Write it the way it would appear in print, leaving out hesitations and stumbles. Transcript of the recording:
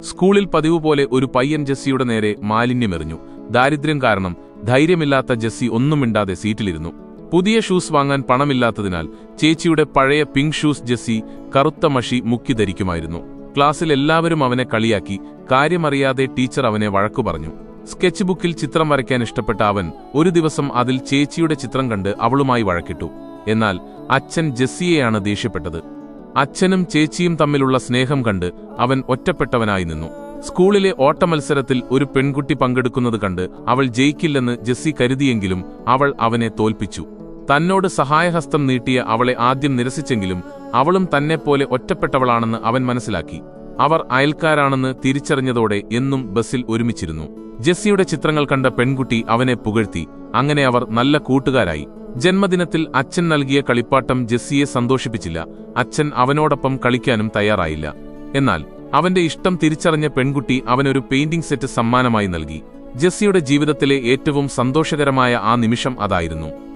സ്കൂളിൽ പതിവ് പോലെ ഒരു പയ്യൻ ജെസ്സിയുടെ നേരെ മാലിന്യമെറിഞ്ഞു. ദാരിദ്ര്യം കാരണം ധൈര്യമില്ലാത്ത ജെസ്സി ഒന്നും മിണ്ടാതെ സീറ്റിലിരുന്നു. പുതിയ ഷൂസ് വാങ്ങാൻ പണമില്ലാത്തതിനാൽ ചേച്ചിയുടെ പഴയ പിങ്ക് ഷൂസ് ജെസ്സി കറുത്ത മഷി മുക്കി ധരിക്കുമായിരുന്നു. ക്ലാസ്സിൽ എല്ലാവരും അവനെ കളിയാക്കി. കാര്യമറിയാതെ ടീച്ചർ അവനെ വഴക്കു പറഞ്ഞു. സ്കെച്ച് ബുക്കിൽ ചിത്രം വരയ്ക്കാൻ ഇഷ്ടപ്പെട്ട അവൻ ഒരു ദിവസം അതിൽ ചേച്ചിയുടെ ചിത്രം കണ്ട് അവളുമായി വഴക്കിട്ടു. എന്നാൽ അച്ഛൻ ജെസ്സിയെയാണ് ദേഷ്യപ്പെട്ടത്. അച്ഛനും ചേച്ചിയും തമ്മിലുള്ള സ്നേഹം കണ്ട് അവൻ ഒറ്റപ്പെട്ടവനായി നിന്നു. സ്കൂളിലെ ഓട്ടമത്സരത്തിൽ ഒരു പെൺകുട്ടി പങ്കെടുക്കുന്നത് കണ്ട് അവൾ ജയിക്കില്ലെന്ന് ജെസ്സി കരുതിയെങ്കിലും അവൾ അവനെ തോൽപ്പിച്ചു. തന്നോട് സഹായഹസ്തം നീട്ടിയ അവളെ ആദ്യം നിരസിച്ചെങ്കിലും അവളും തന്നെപ്പോലെ ഒറ്റപ്പെട്ടവളാണെന്ന് അവൻ മനസ്സിലാക്കി. അവർ അയൽക്കാരാണെന്ന് തിരിച്ചറിഞ്ഞതോടെ എന്നും ബസ്സിൽ ഒരുമിച്ചിരുന്നു. ജെസ്സിയുടെ ചിത്രങ്ങൾ കണ്ട പെൺകുട്ടി അവനെ പുകഴ്ത്തി. അങ്ങനെ അവർ നല്ല കൂട്ടുകാരായി. ജന്മദിനത്തിൽ അച്ഛൻ നൽകിയ കളിപ്പാട്ടം ജെസ്സിയെ സന്തോഷിപ്പിച്ചില്ല. അച്ഛൻ അവനോടൊപ്പം കളിക്കാനും തയ്യാറായില്ല. എന്നാൽ അവന്റെ ഇഷ്ടം തിരിച്ചറിഞ്ഞ പെൺകുട്ടി അവനൊരു പെയിന്റിംഗ് സെറ്റ് സമ്മാനമായി നൽകി. ജെസ്സിയുടെ ജീവിതത്തിലെ ഏറ്റവും സന്തോഷകരമായ ആ നിമിഷം അതായിരുന്നു.